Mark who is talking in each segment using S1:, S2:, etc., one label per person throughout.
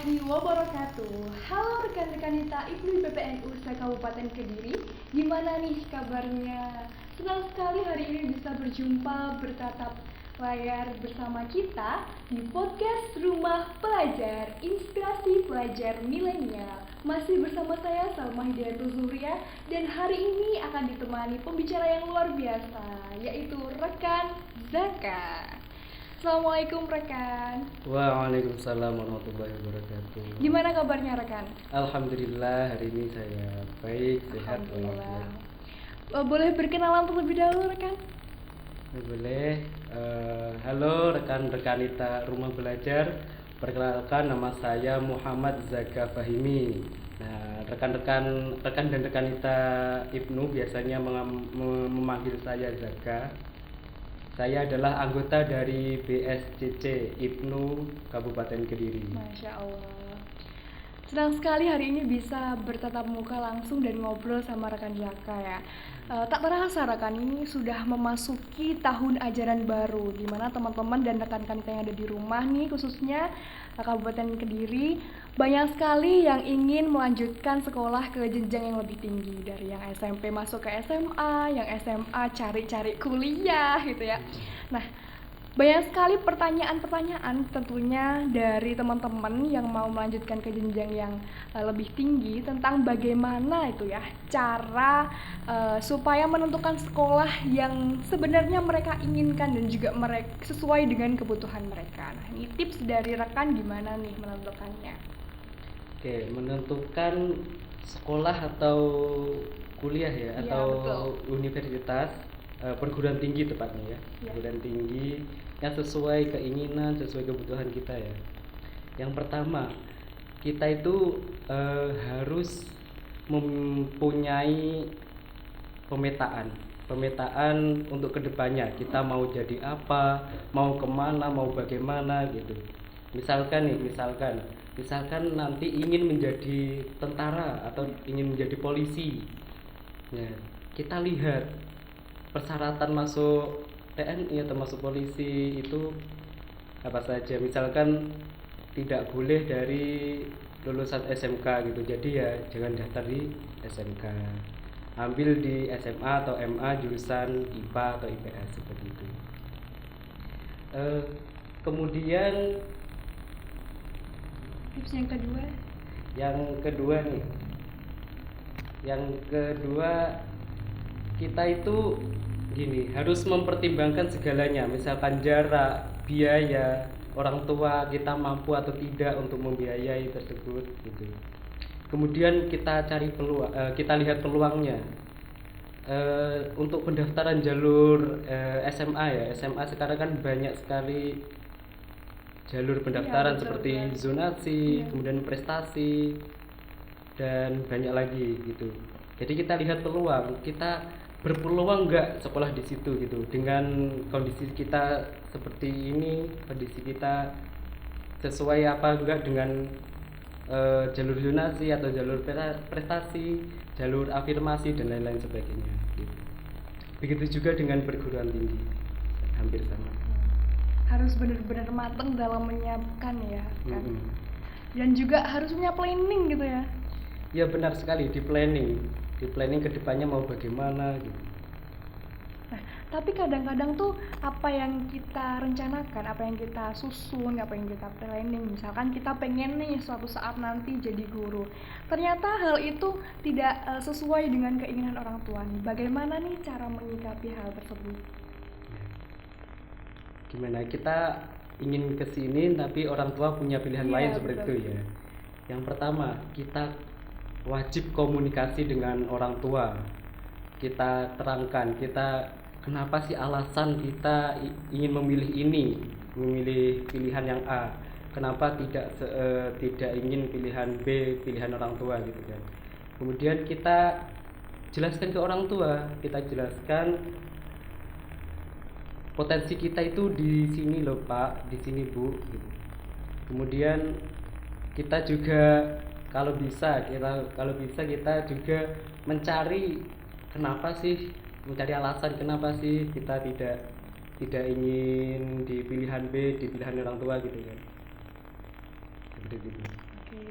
S1: warahmatullahi wabarakatuh. Halo rekan-rekan kita IPNU PPNU Kabupaten Kediri. Gimana nih kabarnya? Senang sekali hari ini bisa berjumpa bertatap layar bersama kita di podcast Rumah Pelajar Inspirasi Pelajar Milenial. Masih bersama saya Salma Hidayatul Zuhriya, dan hari ini akan ditemani pembicara yang luar biasa, yaitu rekan Zaka. Assalamualaikum rekan.
S2: Waalaikumsalam warahmatullahi wabarakatuh.
S1: Gimana kabarnya rekan?
S2: Alhamdulillah, hari ini saya baik, sehat.
S1: Alhamdulillah. Boleh berkenalan terlebih dahulu rekan?
S2: Boleh. Halo rekan-rekan kita Rumah Belajar. Perkenalkan, nama saya Muhammad Zaka Fahimi. Nah, rekan dan rekan kita IPNU biasanya memanggil saya Zaka. Saya adalah anggota dari BSCC IPNU Kabupaten Kediri.
S1: Masya Allah. Senang sekali hari ini bisa bertatap muka langsung dan ngobrol sama rekan Zaka ya. Tak terasa rekan, ini sudah memasuki tahun ajaran baru, di mana teman-teman dan rekan-rekan kita yang ada di rumah nih, khususnya Kabupaten Kediri, banyak sekali yang ingin melanjutkan sekolah ke jenjang yang lebih tinggi, dari yang SMP masuk ke SMA, yang SMA cari-cari kuliah gitu ya. Nah, banyak sekali pertanyaan-pertanyaan tentunya dari teman-teman yang mau melanjutkan ke jenjang yang lebih tinggi tentang bagaimana itu ya cara supaya menentukan sekolah yang sebenarnya mereka inginkan dan juga mereka sesuai dengan kebutuhan mereka. Nah, ini tips dari rekan gimana nih menentukannya?
S2: Oke, menentukan sekolah atau kuliah ya,
S1: Iya,
S2: atau
S1: betul.
S2: universitas, perguruan tinggi tepatnya ya,
S1: Iya.
S2: perguruan tinggi yang sesuai keinginan, sesuai kebutuhan kita ya. Yang pertama, kita itu harus mempunyai pemetaan untuk kedepannya. Kita mau jadi apa, mau kemana, mau bagaimana gitu. Misalkan nanti ingin menjadi tentara atau ingin menjadi polisi. Ya, kita lihat persyaratan masuk TNI atau masuk polisi itu apa saja. Misalkan tidak boleh dari lulusan SMK gitu. Jadi ya jangan daftar di SMK. Ambil di SMA atau MA jurusan IPA atau IPS seperti itu. Kemudian
S1: Tips yang kedua?
S2: Yang kedua kita itu gini, harus mempertimbangkan segalanya, misalkan jarak, biaya, orang tua kita mampu atau tidak untuk membiayai tersebut gitu. Kemudian kita kita lihat peluangnya. Untuk pendaftaran jalur SMA ya, SMA sekarang kan banyak sekali jalur pendaftaran,
S1: betul,
S2: seperti
S1: betul.
S2: zonasi,
S1: Iya.
S2: kemudian prestasi, dan banyak lagi gitu. Jadi kita lihat peluang, kita berpeluang nggak sekolah di situ gitu. Dengan kondisi kita seperti ini, kondisi kita sesuai apa enggak dengan jalur zonasi atau jalur prestasi, jalur afirmasi dan lain-lain sebagainya gitu. Begitu juga dengan perguruan tinggi, hampir sama.
S1: Harus benar-benar matang dalam menyiapkan ya kan. Dan juga harus punya planning gitu ya.
S2: Ya benar sekali, di planning kedepannya mau bagaimana gitu.
S1: Nah, tapi kadang-kadang tuh apa yang kita rencanakan, apa yang kita susun, apa yang kita planning, misalkan kita pengen nih suatu saat nanti jadi guru, ternyata hal itu tidak sesuai dengan keinginan orang tua nih. Bagaimana nih cara menyikapi hal tersebut?
S2: Gimana kita ingin kesini tapi orang tua punya pilihan lain seperti
S1: betul.
S2: itu ya. Yang pertama, kita wajib komunikasi dengan orang tua. Kita terangkan kenapa sih alasan kita ingin memilih pilihan yang A, kenapa tidak ingin pilihan B, pilihan orang tua gitu kan. Kemudian kita jelaskan ke orang tua, kita jelaskan potensi kita itu di sini loh Pak, di sini Bu gitu. Kemudian kita juga kalau bisa kita juga mencari alasan kenapa sih kita tidak ingin di pilihan B, di pilihan orang tua gitu kan. Seperti itu.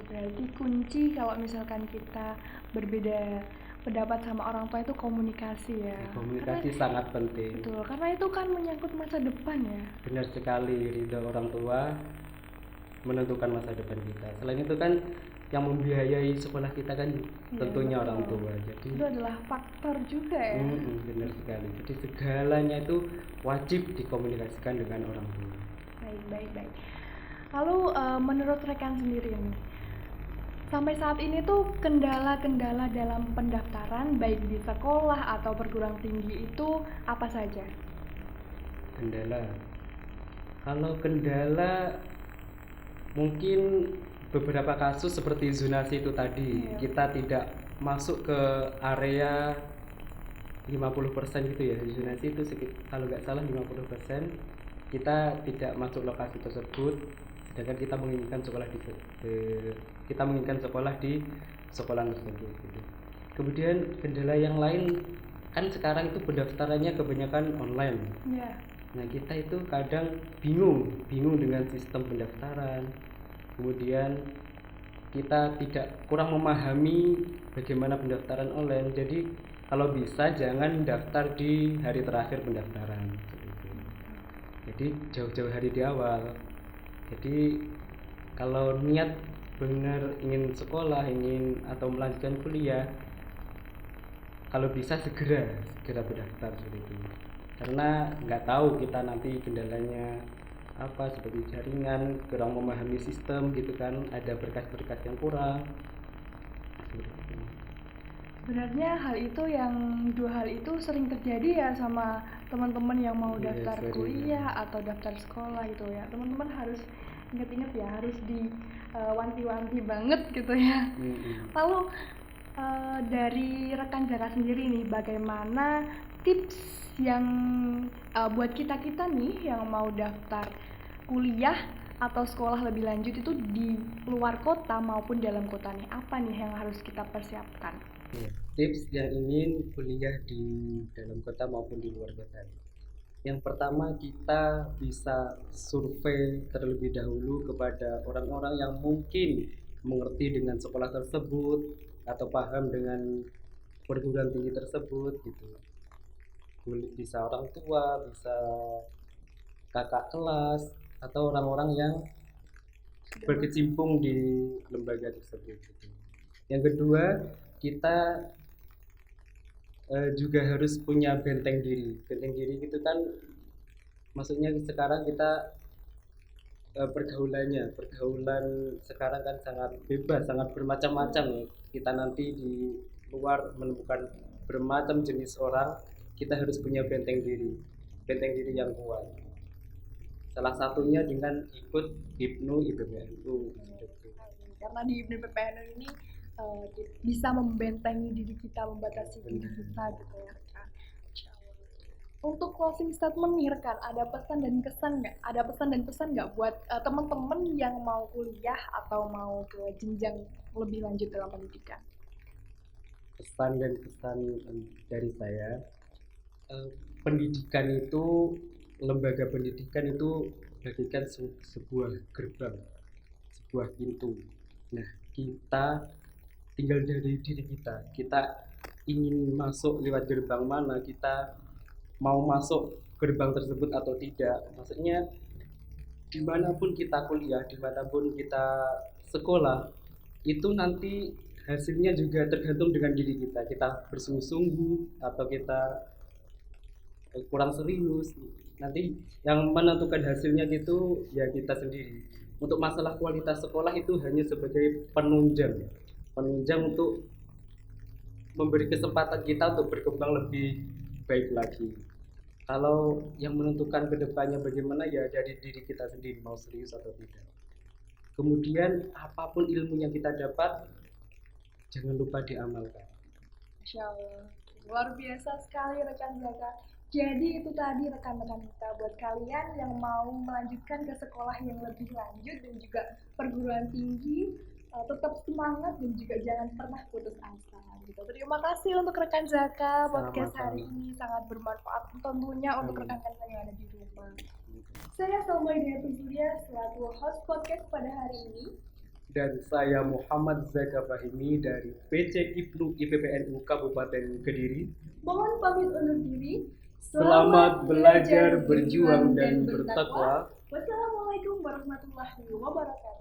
S1: Berarti kunci kalau misalkan kita berbeda pendapat sama orang tua itu komunikasi ya.
S2: Komunikasi sangat penting.
S1: Betul, karena itu kan menyangkut masa depan ya.
S2: Benar sekali, ridho orang tua menentukan masa depan kita. Selain itu kan yang membiayai sekolah kita kan tentunya
S1: betul.
S2: orang tua. Jadi
S1: Itu adalah faktor juga ya.
S2: benar sekali. Jadi segalanya itu wajib dikomunikasikan dengan orang tua.
S1: Baik. Lalu menurut rekan sendiri nih, sampai saat ini tuh kendala-kendala dalam pendaftaran baik di sekolah atau perguruan tinggi itu apa saja?
S2: Kendala. Kalau kendala mungkin beberapa kasus seperti zonasi itu tadi, kita tidak masuk ke area 50% gitu ya. Zonasi itu kalau nggak salah 50%, kita tidak masuk lokasi tersebut, sedangkan kita menginginkan sekolah di sekolah tersebut gitu. Kemudian kendala yang lain kan sekarang itu pendaftarannya kebanyakan online. Nah, kita itu kadang bingung dengan sistem pendaftaran. Kemudian kita kurang memahami bagaimana pendaftaran online. Jadi kalau bisa jangan daftar di hari terakhir pendaftaran. Jadi jauh-jauh hari di awal. Jadi kalau niat benar ingin sekolah, atau melanjutkan kuliah, kalau bisa segera berdaftar seperti itu. Karena nggak tahu kita nanti kendalanya apa, seperti jaringan, kurang memahami sistem gitu kan, ada berkas-berkas yang kurang.
S1: Sebenarnya dua hal itu sering terjadi ya sama teman-teman yang mau daftar kuliah atau daftar sekolah gitu ya. Teman-teman harus ingat-ingat ya, harus wanti-wanti banget gitu ya. Lalu dari rekan Jaka sendiri nih, bagaimana tips yang buat kita nih yang mau daftar kuliah atau sekolah lebih lanjut itu di luar kota maupun dalam kota nih, apa nih yang harus kita persiapkan?
S2: Tips yang ingin kuliah di dalam kota maupun di luar kota. Yang pertama, kita bisa survei terlebih dahulu kepada orang-orang yang mungkin mengerti dengan sekolah tersebut atau paham dengan perguruan tinggi tersebut gitu. Bisa orang tua, bisa kakak kelas, atau orang-orang yang berkecimpung di lembaga tersebut gitu. Yang kedua, kita juga harus punya benteng diri gitu kan, maksudnya sekarang kita pergaulan sekarang kan sangat bebas, sangat bermacam-macam. Kita nanti di luar menemukan bermacam jenis orang, kita harus punya benteng diri yang kuat. Salah satunya dengan ikut Hipnu IPPNU.
S1: Karena di Hipnu IPPNU ini bisa membentengi diri kita, membatasi diri kita gitu ya rekan. Untuk closing statement nih rekan, ada pesan dan pesan nggak buat teman-teman yang mau kuliah atau mau ke jenjang lebih lanjut dalam pendidikan?
S2: Pesan dan kesan dari saya, pendidikan itu, lembaga pendidikan itu bagikan sebuah gerbang, sebuah pintu. Nah, kita tinggal dari diri kita ingin masuk lewat gerbang mana, kita mau masuk gerbang tersebut atau tidak. Maksudnya dimanapun kita kuliah, dimanapun kita sekolah, itu nanti hasilnya juga tergantung dengan diri kita bersungguh-sungguh atau kita kurang serius. Nanti yang menentukan hasilnya gitu ya kita sendiri. Untuk masalah kualitas sekolah itu hanya sebagai penunjang untuk memberi kesempatan kita untuk berkembang lebih baik lagi. Kalau yang menentukan kedepannya bagaimana ya dari diri kita sendiri, mau serius atau tidak. Kemudian apapun ilmu yang kita dapat, jangan lupa diamalkan.
S1: Masya Allah, luar biasa sekali rekan Jaka. Jadi itu tadi rekan-rekan kita, buat kalian yang mau melanjutkan ke sekolah yang lebih lanjut dan juga perguruan tinggi, tetap semangat dan juga jangan pernah putus asa gitu. Terima kasih untuk rekan Jaka, podcast hari ini sangat bermanfaat tentunya untuk rekan-rekan yang ada di rumah. Saya Salma Hidayatullah selaku host podcast pada hari ini.
S2: Dan saya Muhammad Zaka Fahimi dari PC IPNU IPPNU Kabupaten Kediri.
S1: Mohon pamit undur diri.
S2: Selamat belajar, berjuang, dan bertakwa.
S1: Wassalamualaikum warahmatullahi wabarakatuh.